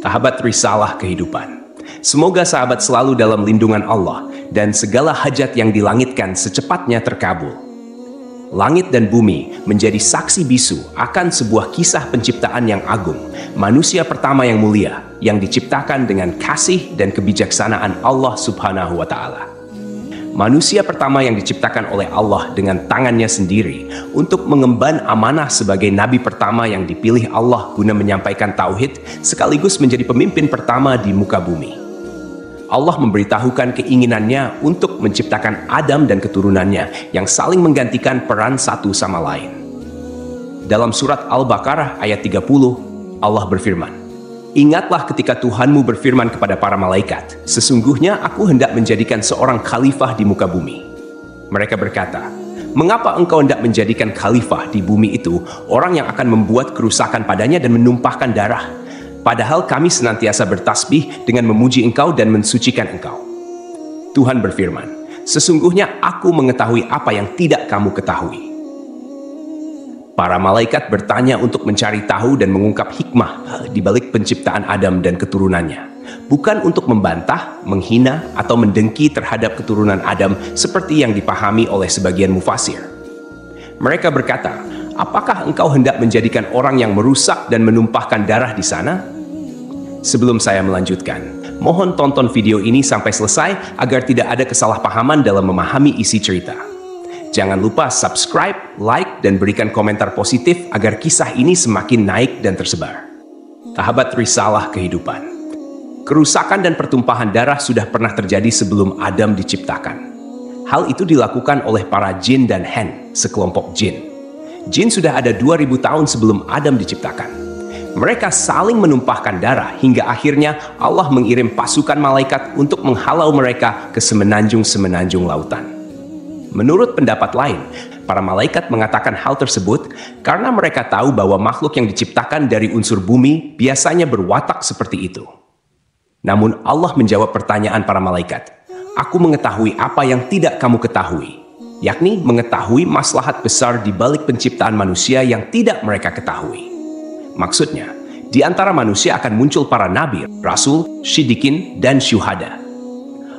Sahabat risalah kehidupan. Semoga sahabat selalu dalam lindungan Allah dan segala hajat yang dilangitkan secepatnya terkabul. Langit dan bumi menjadi saksi bisu akan sebuah kisah penciptaan yang agung, manusia pertama yang mulia yang diciptakan dengan kasih dan kebijaksanaan Allah Subhanahu wa Ta'ala. Manusia pertama yang diciptakan oleh Allah dengan tangannya sendiri untuk mengemban amanah sebagai nabi pertama yang dipilih Allah guna menyampaikan tauhid sekaligus menjadi pemimpin pertama di muka bumi. Allah memberitahukan keinginannya untuk menciptakan Adam dan keturunannya yang saling menggantikan peran satu sama lain. Dalam surat Al-Baqarah ayat 30, Allah berfirman, "Ingatlah ketika Tuhanmu berfirman kepada para malaikat, sesungguhnya aku hendak menjadikan seorang khalifah di muka bumi." Mereka berkata, "Mengapa engkau hendak menjadikan khalifah di bumi itu orang yang akan membuat kerusakan padanya dan menumpahkan darah? Padahal kami senantiasa bertasbih dengan memuji engkau dan mensucikan engkau." Tuhan berfirman, "Sesungguhnya aku mengetahui apa yang tidak kamu ketahui." Para malaikat bertanya untuk mencari tahu dan mengungkap hikmah di balik penciptaan Adam dan keturunannya. Bukan untuk membantah, menghina, atau mendengki terhadap keturunan Adam seperti yang dipahami oleh sebagian mufasir. Mereka berkata, "Apakah engkau hendak menjadikan orang yang merusak dan menumpahkan darah di sana?" Sebelum saya melanjutkan, mohon tonton video ini sampai selesai agar tidak ada kesalahpahaman dalam memahami isi cerita. Jangan lupa subscribe, like, dan berikan komentar positif agar kisah ini semakin naik dan tersebar. Sahabat risalah kehidupan. Kerusakan dan pertumpahan darah sudah pernah terjadi sebelum Adam diciptakan. Hal itu dilakukan oleh para jin dan hen, sekelompok jin. Jin sudah ada 2000 tahun sebelum Adam diciptakan. Mereka saling menumpahkan darah hingga akhirnya Allah mengirim pasukan malaikat untuk menghalau mereka ke semenanjung-semenanjung lautan. Menurut pendapat lain, para malaikat mengatakan hal tersebut karena mereka tahu bahwa makhluk yang diciptakan dari unsur bumi biasanya berwatak seperti itu. Namun Allah menjawab pertanyaan para malaikat, "Aku mengetahui apa yang tidak kamu ketahui," yakni mengetahui maslahat besar di balik penciptaan manusia yang tidak mereka ketahui. Maksudnya, di antara manusia akan muncul para nabi, rasul, siddiqin, dan syuhada.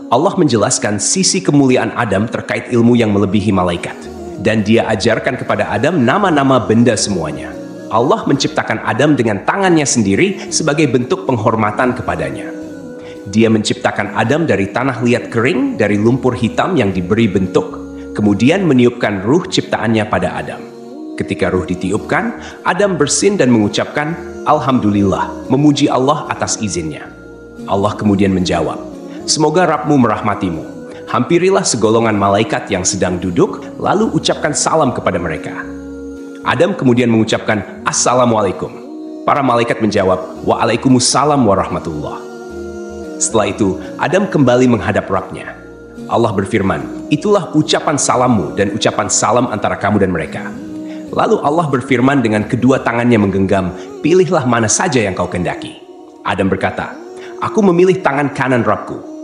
Allah menjelaskan sisi kemuliaan Adam terkait ilmu yang melebihi malaikat. Dan dia ajarkan kepada Adam nama-nama benda semuanya. Allah menciptakan Adam dengan tangannya sendiri sebagai bentuk penghormatan kepadanya. Dia menciptakan Adam dari tanah liat kering, dari lumpur hitam yang diberi bentuk. Kemudian meniupkan ruh ciptaannya pada Adam. Ketika ruh ditiupkan, Adam bersin dan mengucapkan, "Alhamdulillah," memuji Allah atas izinnya. Allah kemudian menjawab, "Semoga Rabbmu merahmatimu. Hampirilah segolongan malaikat yang sedang duduk, lalu ucapkan salam kepada mereka." Adam kemudian mengucapkan, "Assalamualaikum." Para malaikat menjawab, "Waalaikumsalam warahmatullah." Setelah itu, Adam kembali menghadap Rabbnya. Allah berfirman, "Itulah ucapan salammu dan ucapan salam antara kamu dan mereka." Lalu Allah berfirman dengan kedua tangannya menggenggam, "Pilihlah mana saja yang kau kendaki." Adam berkata, "Aku memilih tangan kanan Rabbku."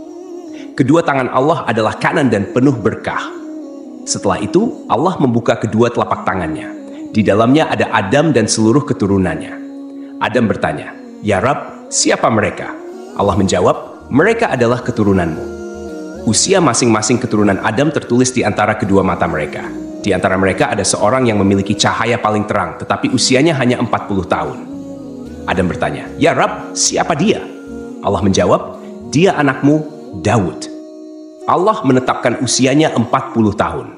Kedua tangan Allah adalah kanan dan penuh berkah. Setelah itu, Allah membuka kedua telapak tangannya. Di dalamnya ada Adam dan seluruh keturunannya. Adam bertanya, "Ya Rabb, siapa mereka?" Allah menjawab, "Mereka adalah keturunanmu." Usia masing-masing keturunan Adam tertulis di antara kedua mata mereka. Di antara mereka ada seorang yang memiliki cahaya paling terang, tetapi usianya hanya 40 tahun. Adam bertanya, "Ya Rabb, siapa dia?" Allah menjawab, "Dia anakmu, Daud." Allah menetapkan usianya 40 tahun.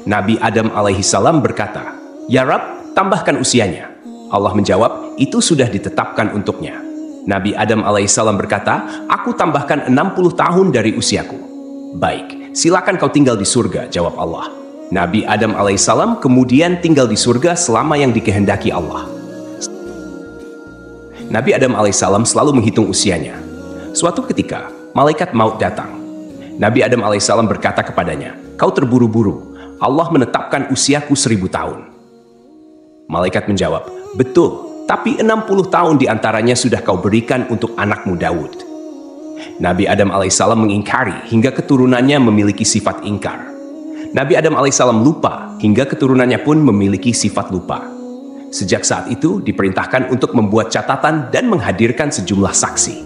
Nabi Adam alaihissalam berkata, "Ya Rabb, tambahkan usianya." Allah menjawab, "Itu sudah ditetapkan untuknya." Nabi Adam alaihissalam berkata, "Aku tambahkan 60 tahun dari usiaku." "Baik, silakan kau tinggal di surga," jawab Allah. Nabi Adam alaihissalam kemudian tinggal di surga selama yang dikehendaki Allah. Nabi Adam alaihissalam selalu menghitung usianya. Suatu ketika, malaikat maut datang. Nabi Adam alaihissalam berkata kepadanya, "Kau terburu-buru. Allah menetapkan usiaku 1000 tahun." Malaikat menjawab, "Betul, tapi 60 tahun diantaranya sudah kau berikan untuk anakmu Daud." Nabi Adam alaihissalam mengingkari hingga keturunannya memiliki sifat ingkar. Nabi Adam alaihissalam lupa hingga keturunannya pun memiliki sifat lupa. Sejak saat itu diperintahkan untuk membuat catatan dan menghadirkan sejumlah saksi.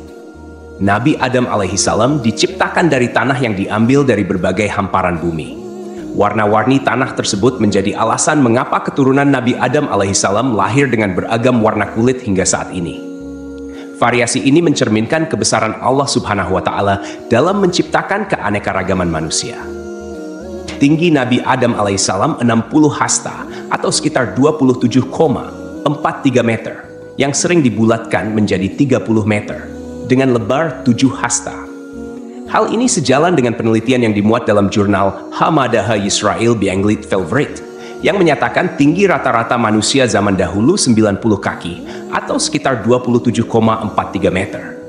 Nabi Adam alaihissalam diciptakan dari tanah yang diambil dari berbagai hamparan bumi. Warna-warni tanah tersebut menjadi alasan mengapa keturunan Nabi Adam alaihissalam lahir dengan beragam warna kulit hingga saat ini. Variasi ini mencerminkan kebesaran Allah Subhanahu wa Ta'ala dalam menciptakan keanekaragaman manusia. Tinggi Nabi Adam alaihissalam 60 hasta atau sekitar 27,43 meter yang sering dibulatkan menjadi 30 meter dengan lebar 7 hasta. Hal ini sejalan dengan penelitian yang dimuat dalam jurnal Hamadaha Yisrael Beanglit Favorite yang menyatakan tinggi rata-rata manusia zaman dahulu 90 kaki atau sekitar 27,43 meter.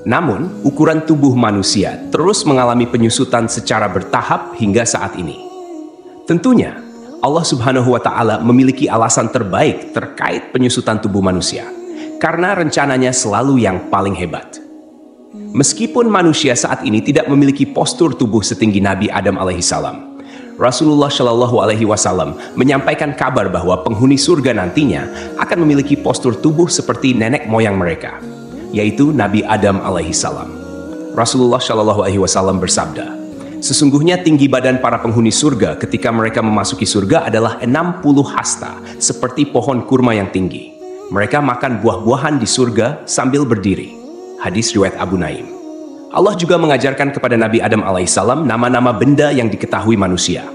Namun, ukuran tubuh manusia terus mengalami penyusutan secara bertahap hingga saat ini. Tentunya, Allah Subhanahu wa Ta'ala memiliki alasan terbaik terkait penyusutan tubuh manusia, karena rencananya selalu yang paling hebat. Meskipun manusia saat ini tidak memiliki postur tubuh setinggi Nabi Adam alaihissalam, Rasulullah Shallallahu alaihi wasallam menyampaikan kabar bahwa penghuni surga nantinya akan memiliki postur tubuh seperti nenek moyang mereka, yaitu Nabi Adam alaihissalam. Rasulullah Shallallahu alaihi wasallam bersabda, "Sesungguhnya tinggi badan para penghuni surga ketika mereka memasuki surga adalah 60 hasta, seperti pohon kurma yang tinggi. Mereka makan buah-buahan di surga sambil berdiri." Hadis riwayat Abu Naim. Allah juga mengajarkan kepada Nabi Adam alaihissalam nama-nama benda yang diketahui manusia.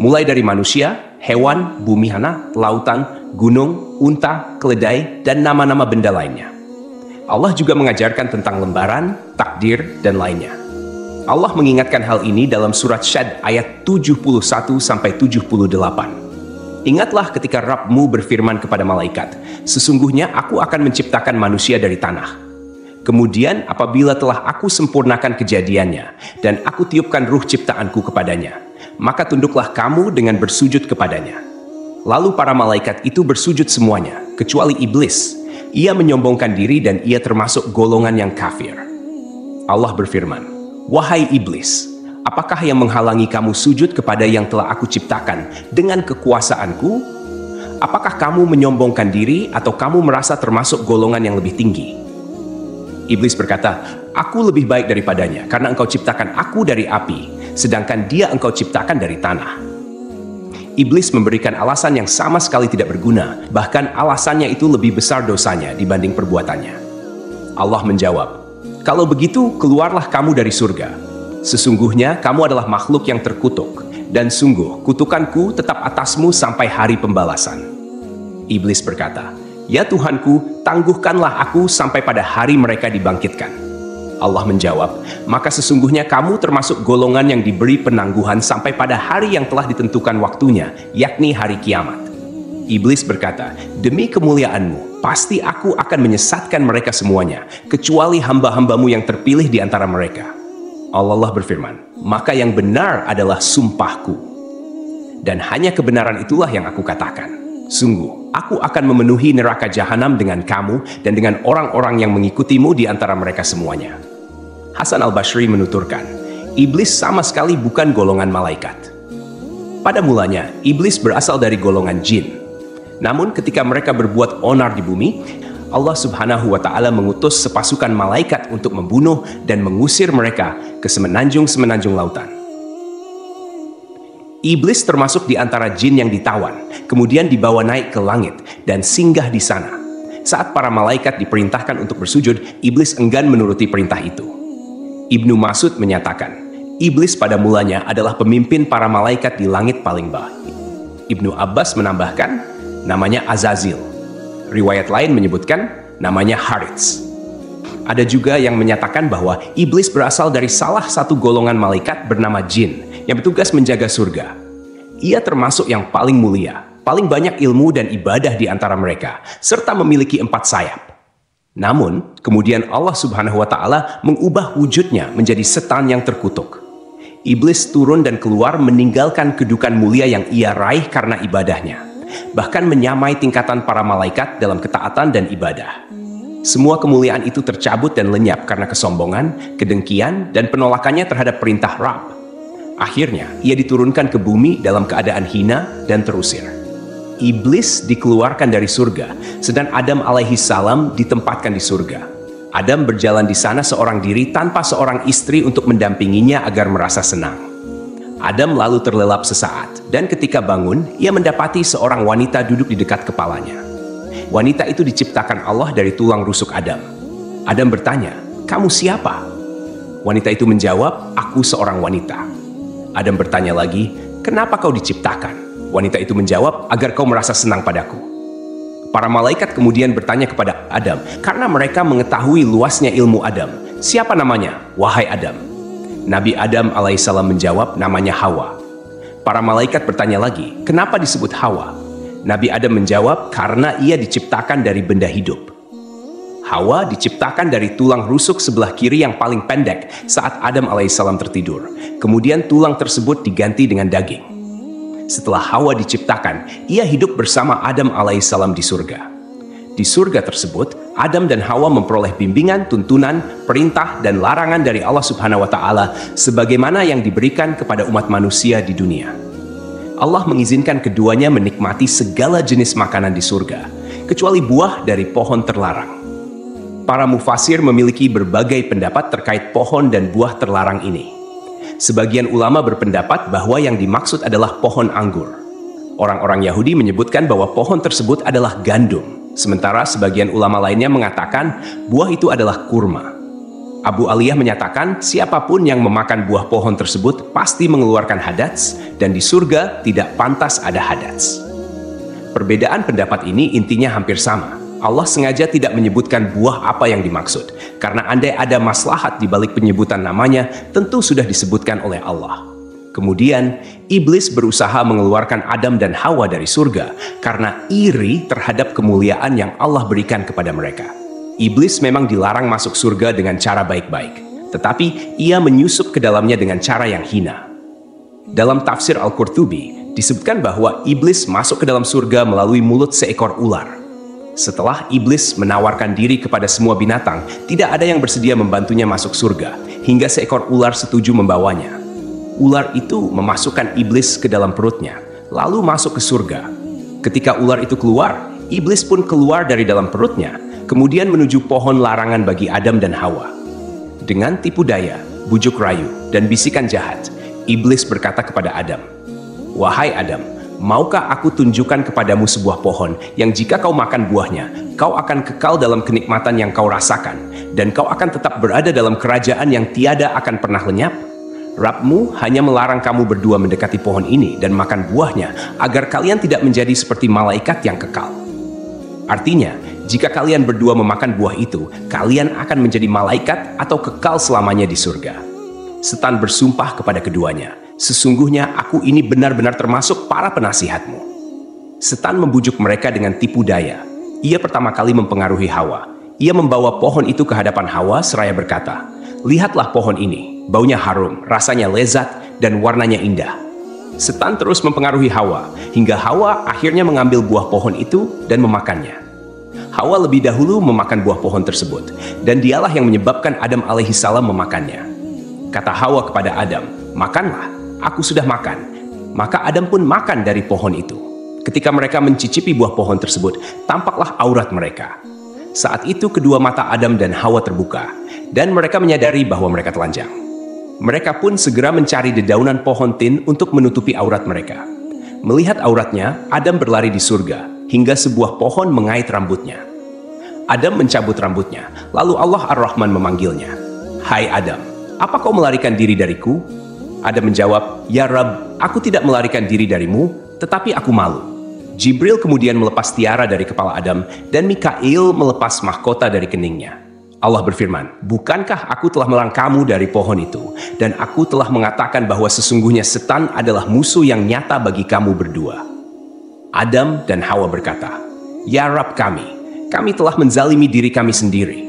Mulai dari manusia, hewan, bumi hana, lautan, gunung, unta, keledai, dan nama-nama benda lainnya. Allah juga mengajarkan tentang lembaran, takdir, dan lainnya. Allah mengingatkan hal ini dalam surat Syad ayat 71-78. Ingatlah ketika Rabb-mu berfirman kepada malaikat, "Sesungguhnya aku akan menciptakan manusia dari tanah. Kemudian apabila telah aku sempurnakan kejadiannya dan aku tiupkan ruh ciptaanku kepadanya, maka tunduklah kamu dengan bersujud kepadanya." Lalu para malaikat itu bersujud semuanya, kecuali iblis. Ia menyombongkan diri dan ia termasuk golongan yang kafir. Allah berfirman, "Wahai iblis, apakah yang menghalangi kamu sujud kepada yang telah aku ciptakan dengan kekuasaanku? Apakah kamu menyombongkan diri atau kamu merasa termasuk golongan yang lebih tinggi?" Iblis berkata, "Aku lebih baik daripadanya, karena engkau ciptakan aku dari api, sedangkan dia engkau ciptakan dari tanah." Iblis memberikan alasan yang sama sekali tidak berguna, bahkan alasannya itu lebih besar dosanya dibanding perbuatannya. Allah menjawab, "Kalau begitu, keluarlah kamu dari surga. Sesungguhnya kamu adalah makhluk yang terkutuk, dan sungguh kutukanku tetap atasmu sampai hari pembalasan." Iblis berkata, "Ya Tuhanku, tangguhkanlah aku sampai pada hari mereka dibangkitkan." Allah menjawab, "Maka sesungguhnya kamu termasuk golongan yang diberi penangguhan sampai pada hari yang telah ditentukan waktunya, yakni hari kiamat." Iblis berkata, "Demi kemuliaanmu, pasti aku akan menyesatkan mereka semuanya, kecuali hamba-hambamu yang terpilih di antara mereka." Allah berfirman, "Maka yang benar adalah sumpahku. Dan hanya kebenaran itulah yang aku katakan. Sungguh, aku akan memenuhi neraka jahanam dengan kamu dan dengan orang-orang yang mengikutimu di antara mereka semuanya." Hasan al-Basri menuturkan, iblis sama sekali bukan golongan malaikat. Pada mulanya, iblis berasal dari golongan jin. Namun ketika mereka berbuat onar di bumi, Allah Subhanahu wa Ta'ala mengutus sepasukan malaikat untuk membunuh dan mengusir mereka ke semenanjung-semenanjung lautan. Iblis termasuk di antara jin yang ditawan, kemudian dibawa naik ke langit dan singgah di sana. Saat para malaikat diperintahkan untuk bersujud, iblis enggan menuruti perintah itu. Ibnu Mas'ud menyatakan, iblis pada mulanya adalah pemimpin para malaikat di langit paling bawah. Ibnu Abbas menambahkan, namanya Azazil. Riwayat lain menyebutkan, namanya Harits. Ada juga yang menyatakan bahwa iblis berasal dari salah satu golongan malaikat bernama jin yang bertugas menjaga surga. Ia termasuk yang paling mulia, paling banyak ilmu dan ibadah di antara mereka, serta memiliki 4 sayap. Namun, kemudian Allah Subhanahu wa Ta'ala mengubah wujudnya menjadi setan yang terkutuk. Iblis turun dan keluar meninggalkan kedudukan mulia yang ia raih karena ibadahnya, bahkan menyamai tingkatan para malaikat dalam ketaatan dan ibadah. Semua kemuliaan itu tercabut dan lenyap karena kesombongan, kedengkian, dan penolakannya terhadap perintah Rabb. Akhirnya, ia diturunkan ke bumi dalam keadaan hina dan terusir. Iblis dikeluarkan dari surga, sedang Adam alaihi salam ditempatkan di surga. Adam berjalan di sana seorang diri tanpa seorang istri untuk mendampinginya agar merasa senang. Adam lalu terlelap sesaat, dan ketika bangun, ia mendapati seorang wanita duduk di dekat kepalanya. Wanita itu diciptakan Allah dari tulang rusuk Adam. Adam bertanya, "Kamu siapa?" Wanita itu menjawab, "Aku seorang wanita." Adam bertanya lagi, "Kenapa kau diciptakan?" Wanita itu menjawab, "Agar kau merasa senang padaku." Para malaikat kemudian bertanya kepada Adam, karena mereka mengetahui luasnya ilmu Adam, "Siapa namanya, wahai Adam?" Nabi Adam alaihissalam menjawab, "Namanya Hawa." Para malaikat bertanya lagi, "Kenapa disebut Hawa?" Nabi Adam menjawab, "Karena ia diciptakan dari benda hidup." Hawa diciptakan dari tulang rusuk sebelah kiri yang paling pendek saat Adam alaihissalam tertidur. Kemudian tulang tersebut diganti dengan daging. Setelah Hawa diciptakan, ia hidup bersama Adam alaihissalam di surga. Di surga tersebut, Adam dan Hawa memperoleh bimbingan, tuntunan, perintah, dan larangan dari Allah Subhanahu wa Ta'ala, sebagaimana yang diberikan kepada umat manusia di dunia. Allah mengizinkan keduanya menikmati segala jenis makanan di surga, kecuali buah dari pohon terlarang. Para mufasir memiliki berbagai pendapat terkait pohon dan buah terlarang ini. Sebagian ulama berpendapat bahwa yang dimaksud adalah pohon anggur. Orang-orang Yahudi menyebutkan bahwa pohon tersebut adalah gandum, sementara sebagian ulama lainnya mengatakan buah itu adalah kurma. Abu Aliyah menyatakan siapapun yang memakan buah pohon tersebut pasti mengeluarkan hadats, dan di surga tidak pantas ada hadats. Perbedaan pendapat ini intinya hampir sama. Allah sengaja tidak menyebutkan buah apa yang dimaksud, karena andai ada maslahat di balik penyebutan namanya, tentu sudah disebutkan oleh Allah. Kemudian, iblis berusaha mengeluarkan Adam dan Hawa dari surga karena iri terhadap kemuliaan yang Allah berikan kepada mereka. Iblis memang dilarang masuk surga dengan cara baik-baik, tetapi ia menyusup ke dalamnya dengan cara yang hina. Dalam tafsir Al-Qurtubi, disebutkan bahwa iblis masuk ke dalam surga melalui mulut seekor ular. Setelah iblis menawarkan diri kepada semua binatang, tidak ada yang bersedia membantunya masuk surga, hingga seekor ular setuju membawanya. Ular itu memasukkan iblis ke dalam perutnya, lalu masuk ke surga. Ketika ular itu keluar, iblis pun keluar dari dalam perutnya, kemudian menuju pohon larangan bagi Adam dan Hawa. Dengan tipu daya, bujuk rayu, dan bisikan jahat, iblis berkata kepada Adam, "Wahai Adam, maukah aku tunjukkan kepadamu sebuah pohon yang jika kau makan buahnya, kau akan kekal dalam kenikmatan yang kau rasakan, dan kau akan tetap berada dalam kerajaan yang tiada akan pernah lenyap? Rabbmu hanya melarang kamu berdua mendekati pohon ini dan makan buahnya, agar kalian tidak menjadi seperti malaikat yang kekal." Artinya, jika kalian berdua memakan buah itu, kalian akan menjadi malaikat atau kekal selamanya di surga. Setan bersumpah kepada keduanya, "Sesungguhnya aku ini benar-benar termasuk para penasihatmu." Setan membujuk mereka dengan tipu daya. Ia pertama kali mempengaruhi Hawa. Ia membawa pohon itu ke hadapan Hawa seraya berkata, "Lihatlah pohon ini, baunya harum, rasanya lezat, dan warnanya indah." Setan terus mempengaruhi Hawa, hingga Hawa akhirnya mengambil buah pohon itu dan memakannya. Hawa lebih dahulu memakan buah pohon tersebut, dan dialah yang menyebabkan Adam alaihissalam memakannya. Kata Hawa kepada Adam, "Makanlah, aku sudah makan." Maka Adam pun makan dari pohon itu. Ketika mereka mencicipi buah pohon tersebut, tampaklah aurat mereka. Saat itu kedua mata Adam dan Hawa terbuka, dan mereka menyadari bahwa mereka telanjang. Mereka pun segera mencari dedaunan pohon tin untuk menutupi aurat mereka. Melihat auratnya, Adam berlari di surga, hingga sebuah pohon mengait rambutnya. Adam mencabut rambutnya, lalu Allah Ar-Rahman memanggilnya, "Hai Adam, apa kau melarikan diri dariku?" Adam menjawab, "Ya Rabb, aku tidak melarikan diri darimu, tetapi aku malu." Jibril kemudian melepas tiara dari kepala Adam, dan Mikail melepas mahkota dari keningnya. Allah berfirman, "Bukankah aku telah melarang kamu dari pohon itu, dan aku telah mengatakan bahwa sesungguhnya setan adalah musuh yang nyata bagi kamu berdua?" Adam dan Hawa berkata, "Ya Rabb kami telah menzalimi diri kami sendiri."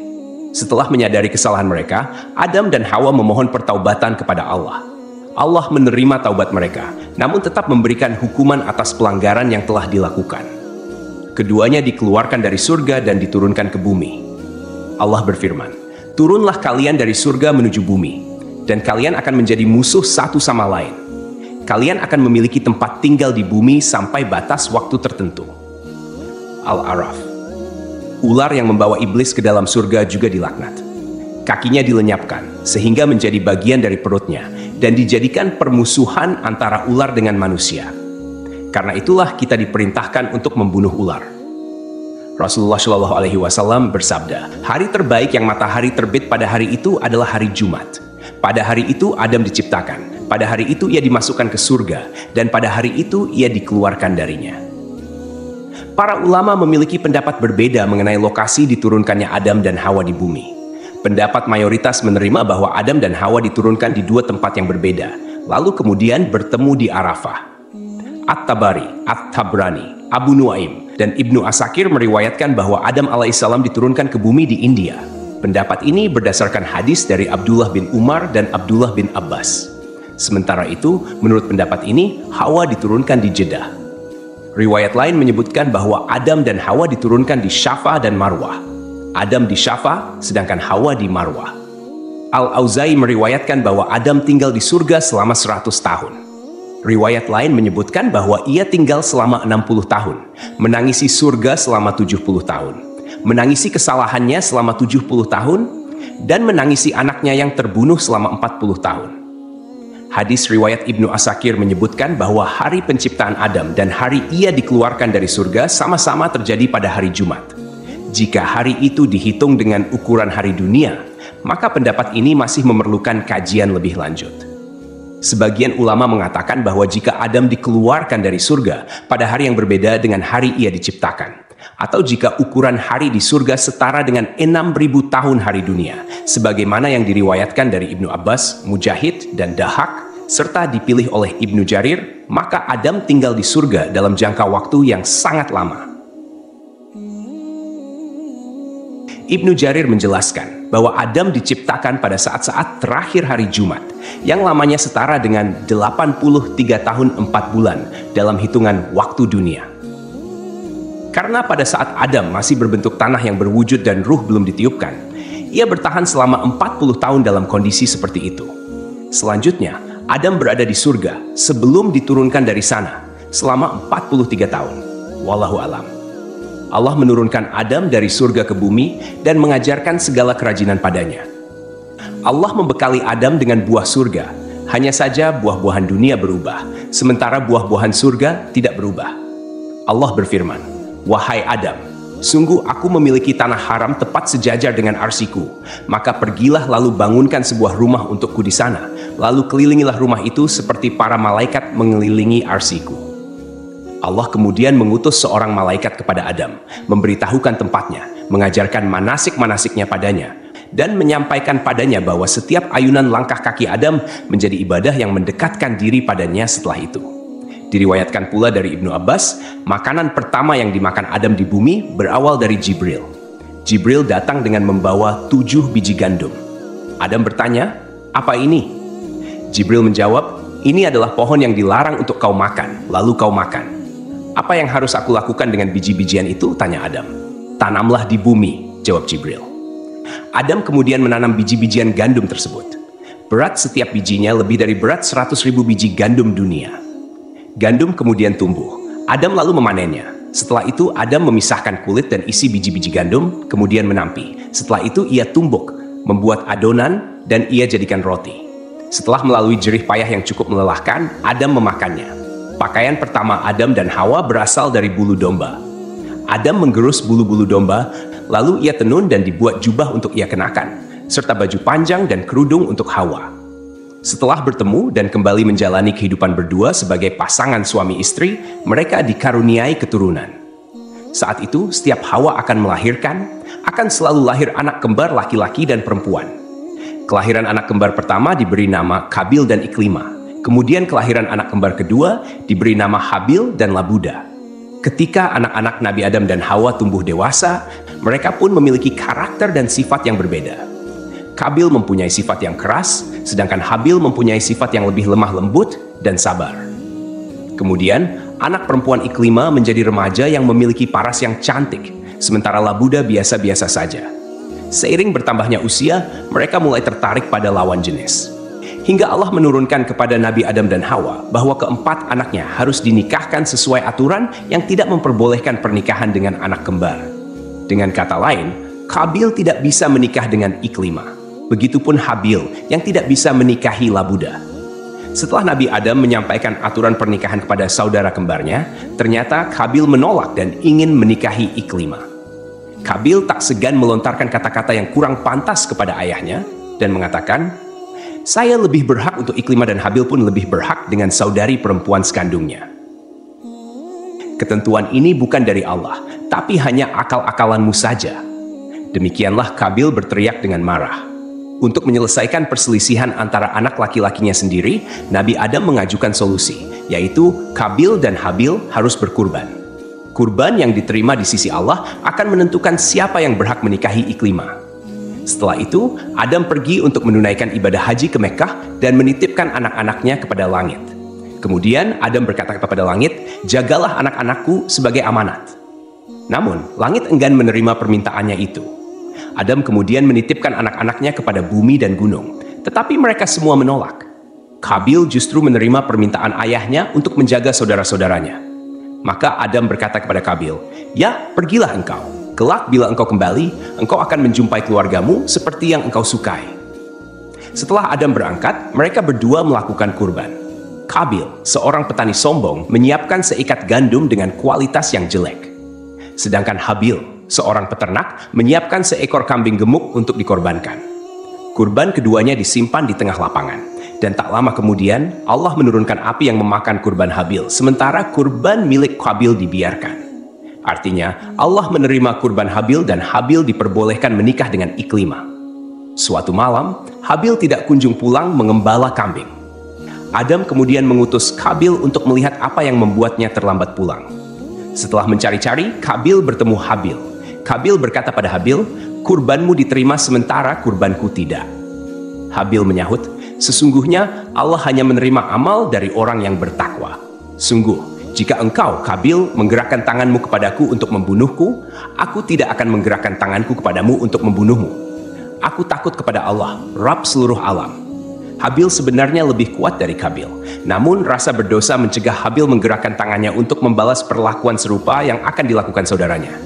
Setelah menyadari kesalahan mereka, Adam dan Hawa memohon pertaubatan kepada Allah. Allah menerima taubat mereka, namun tetap memberikan hukuman atas pelanggaran yang telah dilakukan. Keduanya dikeluarkan dari surga dan diturunkan ke bumi. Allah berfirman, "Turunlah kalian dari surga menuju bumi, dan kalian akan menjadi musuh satu sama lain. Kalian akan memiliki tempat tinggal di bumi sampai batas waktu tertentu. Al-A'raf. Ular yang membawa iblis ke dalam surga juga dilaknat. Kakinya dilenyapkan sehingga menjadi bagian dari perutnya dan dijadikan permusuhan antara ular dengan manusia. Karena itulah kita diperintahkan untuk membunuh ular. Rasulullah Shallallahu Alaihi Wasallam bersabda, hari terbaik yang matahari terbit pada hari itu adalah hari Jumat. Pada hari itu Adam diciptakan, pada hari itu ia dimasukkan ke surga, dan pada hari itu ia dikeluarkan darinya. Para ulama memiliki pendapat berbeda mengenai lokasi diturunkannya Adam dan Hawa di bumi. Pendapat mayoritas menerima bahwa Adam dan Hawa diturunkan di dua tempat yang berbeda, lalu kemudian bertemu di Arafah. At-Tabari, At-Tabrani, Abu Nuaim, dan Ibnu Asakir meriwayatkan bahwa Adam alaihissalam diturunkan ke bumi di India. Pendapat ini berdasarkan hadis dari Abdullah bin Umar dan Abdullah bin Abbas. Sementara itu, menurut pendapat ini, Hawa diturunkan di Jeddah. Riwayat lain menyebutkan bahwa Adam dan Hawa diturunkan di Syafa dan Marwah. Adam di Syafa, sedangkan Hawa di Marwah. Al-Auza'i meriwayatkan bahwa Adam tinggal di surga selama 100 tahun. Riwayat lain menyebutkan bahwa ia tinggal selama 60 tahun, menangisi surga selama 70 tahun, menangisi kesalahannya selama 70 tahun, dan menangisi anaknya yang terbunuh selama 40 tahun. Hadis riwayat Ibnu Asakir menyebutkan bahwa hari penciptaan Adam dan hari ia dikeluarkan dari surga sama-sama terjadi pada hari Jumat. Jika hari itu dihitung dengan ukuran hari dunia, maka pendapat ini masih memerlukan kajian lebih lanjut. Sebagian ulama mengatakan bahwa jika Adam dikeluarkan dari surga pada hari yang berbeda dengan hari ia diciptakan, atau jika ukuran hari di surga setara dengan 6.000 tahun hari dunia, sebagaimana yang diriwayatkan dari Ibnu Abbas, Mujahid, dan Dahak, serta dipilih oleh Ibnu Jarir, maka Adam tinggal di surga dalam jangka waktu yang sangat lama. Ibnu Jarir menjelaskan bahwa Adam diciptakan pada saat-saat terakhir hari Jumat, yang lamanya setara dengan 83 tahun 4 bulan dalam hitungan waktu dunia. Karena pada saat Adam masih berbentuk tanah yang berwujud dan ruh belum ditiupkan, ia bertahan selama 40 tahun dalam kondisi seperti itu. Selanjutnya, Adam berada di surga sebelum diturunkan dari sana selama 43 tahun. Wallahu alam. Allah menurunkan Adam dari surga ke bumi dan mengajarkan segala kerajinan padanya. Allah membekali Adam dengan buah surga, hanya saja buah-buahan dunia berubah, sementara buah-buahan surga tidak berubah. Allah berfirman, "Wahai Adam, sungguh aku memiliki tanah haram tepat sejajar dengan arsiku, maka pergilah lalu bangunkan sebuah rumah untukku di sana, lalu kelilingilah rumah itu seperti para malaikat mengelilingi arsiku." Allah kemudian mengutus seorang malaikat kepada Adam, memberitahukan tempatnya, mengajarkan manasik-manasiknya padanya, dan menyampaikan padanya bahwa setiap ayunan langkah kaki Adam menjadi ibadah yang mendekatkan diri padanya setelah itu. Diriwayatkan pula dari Ibnu Abbas, makanan pertama yang dimakan Adam di bumi berawal dari Jibril. Jibril datang dengan membawa 7 biji gandum. Adam bertanya, "Apa ini?" Jibril menjawab, "Ini adalah pohon yang dilarang untuk kau makan, lalu kau makan." "Apa yang harus aku lakukan dengan biji-bijian itu?" tanya Adam. "Tanamlah di bumi," jawab Jibril. Adam kemudian menanam biji-bijian gandum tersebut. Berat setiap bijinya lebih dari berat 100.000 biji gandum dunia. Gandum kemudian tumbuh. Adam lalu memanennya. Setelah itu Adam memisahkan kulit dan isi biji-biji gandum, kemudian menampi. Setelah itu ia tumbuk, membuat adonan, dan ia jadikan roti. Setelah melalui jerih payah yang cukup melelahkan, Adam memakannya. Pakaian pertama Adam dan Hawa berasal dari bulu domba. Adam menggerus bulu-bulu domba, lalu ia tenun dan dibuat jubah untuk ia kenakan, serta baju panjang dan kerudung untuk Hawa. Setelah bertemu dan kembali menjalani kehidupan berdua sebagai pasangan suami istri, mereka dikaruniai keturunan. Saat itu, setiap Hawa akan melahirkan, akan selalu lahir anak kembar laki-laki dan perempuan. Kelahiran anak kembar pertama diberi nama Kabil dan Iklima. Kemudian kelahiran anak kembar kedua diberi nama Habil dan Labuda. Ketika anak-anak Nabi Adam dan Hawa tumbuh dewasa, mereka pun memiliki karakter dan sifat yang berbeda. Kabil mempunyai sifat yang keras, sedangkan Habil mempunyai sifat yang lebih lemah lembut dan sabar. Kemudian, anak perempuan Iklima menjadi remaja yang memiliki paras yang cantik, sementara Labuda biasa-biasa saja. Seiring bertambahnya usia, mereka mulai tertarik pada lawan jenis. Hingga Allah menurunkan kepada Nabi Adam dan Hawa bahwa keempat anaknya harus dinikahkan sesuai aturan yang tidak memperbolehkan pernikahan dengan anak kembar. Dengan kata lain, Qabil tidak bisa menikah dengan Iklimah. Begitupun Habil yang tidak bisa menikahi Labuda. Setelah Nabi Adam menyampaikan aturan pernikahan kepada saudara kembarnya, ternyata Qabil menolak dan ingin menikahi Iklimah. Qabil tak segan melontarkan kata-kata yang kurang pantas kepada ayahnya dan mengatakan, "Saya lebih berhak untuk Iklimah dan Habil pun lebih berhak dengan saudari perempuan sekandungnya." Ketentuan ini bukan dari Allah, tapi hanya akal-akalanmu saja. Demikianlah Qabil berteriak dengan marah. Untuk menyelesaikan perselisihan antara anak laki-lakinya sendiri, Nabi Adam mengajukan solusi, yaitu Qabil dan Habil harus berkurban. Kurban yang diterima di sisi Allah akan menentukan siapa yang berhak menikahi Iklimah. Setelah itu, Adam pergi untuk menunaikan ibadah haji ke Mekkah dan menitipkan anak-anaknya kepada langit. Kemudian Adam berkata kepada langit, "Jagalah anak-anakku sebagai amanat." Namun, langit enggan menerima permintaannya itu. Adam kemudian menitipkan anak-anaknya kepada bumi dan gunung, tetapi mereka semua menolak. Qabil justru menerima permintaan ayahnya untuk menjaga saudara-saudaranya. Maka Adam berkata kepada Qabil, "Ya, pergilah engkau. Kelak bila engkau kembali, engkau akan menjumpai keluargamu seperti yang engkau sukai." Setelah Adam berangkat, mereka berdua melakukan kurban. Qabil, seorang petani sombong, menyiapkan seikat gandum dengan kualitas yang jelek. Sedangkan Habil, seorang peternak, menyiapkan seekor kambing gemuk untuk dikorbankan. Kurban keduanya disimpan di tengah lapangan. Dan tak lama kemudian, Allah menurunkan api yang memakan kurban Habil, sementara kurban milik Qabil dibiarkan. Artinya, Allah menerima kurban Habil dan Habil diperbolehkan menikah dengan Iklimah. Suatu malam, Habil tidak kunjung pulang mengembala kambing. Adam kemudian mengutus Qabil untuk melihat apa yang membuatnya terlambat pulang. Setelah mencari-cari, Qabil bertemu Habil. Qabil berkata pada Habil, "Kurbanmu diterima sementara kurbanku tidak." Habil menyahut, "Sesungguhnya Allah hanya menerima amal dari orang yang bertakwa. Sungguh, jika engkau, Qabil, menggerakkan tanganmu kepadaku untuk membunuhku, aku tidak akan menggerakkan tanganku kepadamu untuk membunuhmu. Aku takut kepada Allah, Rabb seluruh alam." Habil sebenarnya lebih kuat dari Qabil, namun rasa berdosa mencegah Habil menggerakkan tangannya untuk membalas perlakuan serupa yang akan dilakukan saudaranya.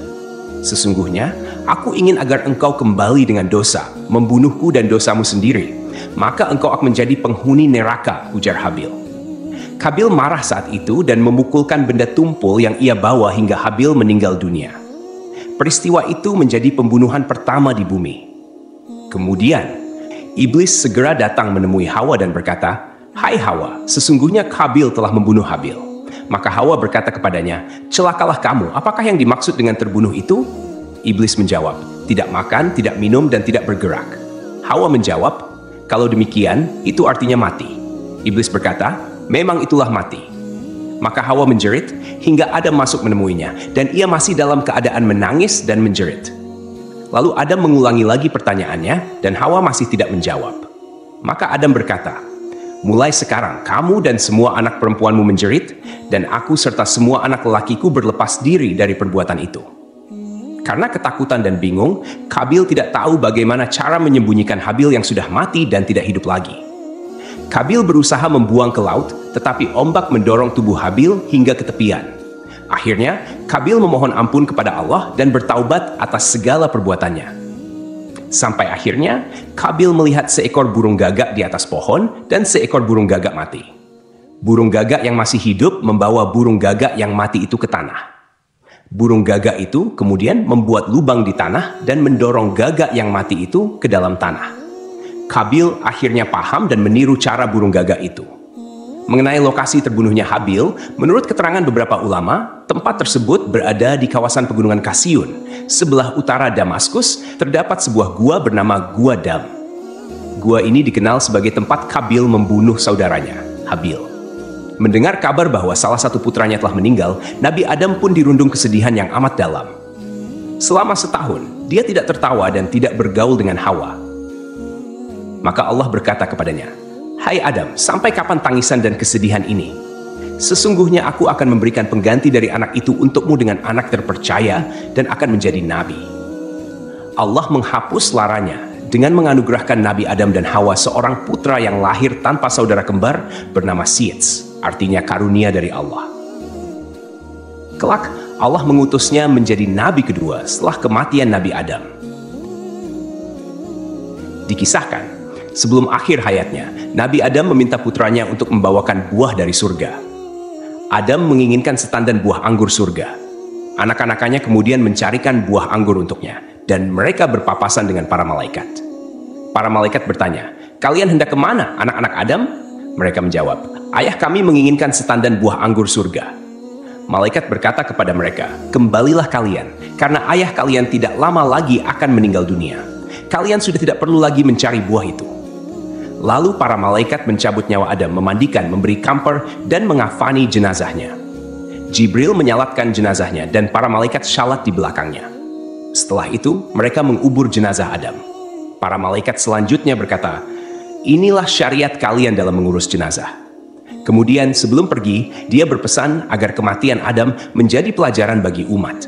"Sesungguhnya, aku ingin agar engkau kembali dengan dosa, membunuhku dan dosamu sendiri. Maka engkau akan menjadi penghuni neraka," ujar Habil. Qabil marah saat itu dan memukulkan benda tumpul yang ia bawa hingga Habil meninggal dunia. Peristiwa itu menjadi pembunuhan pertama di bumi. Kemudian, Iblis segera datang menemui Hawa dan berkata, "Hai Hawa, sesungguhnya Qabil telah membunuh Habil." Maka Hawa berkata kepadanya, "Celakalah kamu, apakah yang dimaksud dengan terbunuh itu?" Iblis menjawab, "Tidak makan, tidak minum, dan tidak bergerak." Hawa menjawab, "Kalau demikian, itu artinya mati." Iblis berkata, "Memang itulah mati." Maka Hawa menjerit hingga Adam masuk menemuinya, dan ia masih dalam keadaan menangis dan menjerit. Lalu Adam mengulangi lagi pertanyaannya, dan Hawa masih tidak menjawab. Maka Adam berkata, "Mulai sekarang kamu dan semua anak perempuanmu menjerit, dan aku serta semua anak lelakiku berlepas diri dari perbuatan itu." Karena ketakutan dan bingung, Qabil tidak tahu bagaimana cara menyembunyikan Habil yang sudah mati dan tidak hidup lagi. Qabil berusaha membuang ke laut, tetapi ombak mendorong tubuh Habil hingga ke tepian. Akhirnya, Qabil memohon ampun kepada Allah dan bertaubat atas segala perbuatannya. Sampai akhirnya, Qabil melihat seekor burung gagak di atas pohon dan seekor burung gagak mati. Burung gagak yang masih hidup membawa burung gagak yang mati itu ke tanah. Burung gagak itu kemudian membuat lubang di tanah dan mendorong gagak yang mati itu ke dalam tanah. Qabil akhirnya paham dan meniru cara burung gagak itu. Mengenai lokasi terbunuhnya Habil, menurut keterangan beberapa ulama, tempat tersebut berada di kawasan pegunungan Kasiyun. Sebelah utara Damaskus terdapat sebuah gua bernama Gua Dam. Gua ini dikenal sebagai tempat Qabil membunuh saudaranya, Habil. Mendengar kabar bahwa salah satu putranya telah meninggal, Nabi Adam pun dirundung kesedihan yang amat dalam. Selama setahun, dia tidak tertawa dan tidak bergaul dengan Hawa. Maka Allah berkata kepadanya, "Hai Adam, sampai kapan tangisan dan kesedihan ini? Sesungguhnya aku akan memberikan pengganti dari anak itu untukmu dengan anak terpercaya dan akan menjadi nabi." Allah menghapus laranya dengan menganugerahkan Nabi Adam dan Hawa seorang putra yang lahir tanpa saudara kembar bernama Sits, artinya karunia dari Allah. Kelak, Allah mengutusnya menjadi nabi kedua setelah kematian Nabi Adam. Dikisahkan, sebelum akhir hayatnya, Nabi Adam meminta putranya untuk membawakan buah dari surga. Adam menginginkan setandan buah anggur surga. Anak-anakannya kemudian mencarikan buah anggur untuknya, dan mereka berpapasan dengan para malaikat. Para malaikat bertanya, "Kalian hendak kemana, anak-anak Adam?" Mereka menjawab, "Ayah kami menginginkan setandan buah anggur surga." Malaikat berkata kepada mereka, "Kembalilah kalian, karena ayah kalian tidak lama lagi akan meninggal dunia. Kalian sudah tidak perlu lagi mencari buah itu." Lalu para malaikat mencabut nyawa Adam, memandikan, memberi kamper, dan mengafani jenazahnya. Jibril menyalatkan jenazahnya, dan para malaikat salat di belakangnya. Setelah itu, mereka mengubur jenazah Adam. Para malaikat selanjutnya berkata, "Inilah syariat kalian dalam mengurus jenazah." Kemudian sebelum pergi, dia berpesan agar kematian Adam menjadi pelajaran bagi umat.